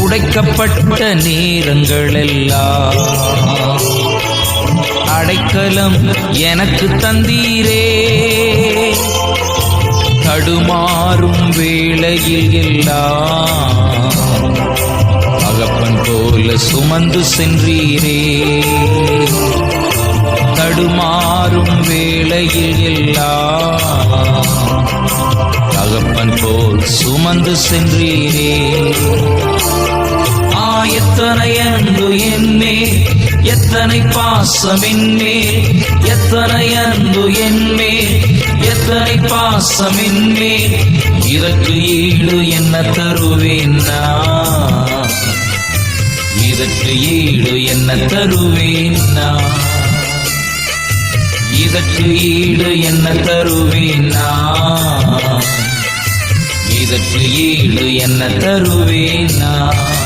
உடைக்கப்பட்ட நேரங்களெல்லாம் அடைக்கலம் எனக்கு தந்தீரே. தடுமாறும் வேளையில் எல்லாம் தகப்பன் போல சுமந்து சென்றீரே. தடுமாறும் வேளையில் எல்லாம் தகப்பன் போல் சுமந்து சென்றீரே. எத்தனை அன்பு என்மேல், எத்தனை பாசம் என்மேல், எத்தனை அன்பு என்மேல், எத்தனை பாசம் என்மேல். இதற்கு ஈடு என்ன தருவேன் நான்? இதற்கு ஈடு என்ன தருவேன் நான்? இதற்கு ஈடு என்ன தருவேன் நான்? இதற்கு ஈடு என்ன தருவேன் நான்?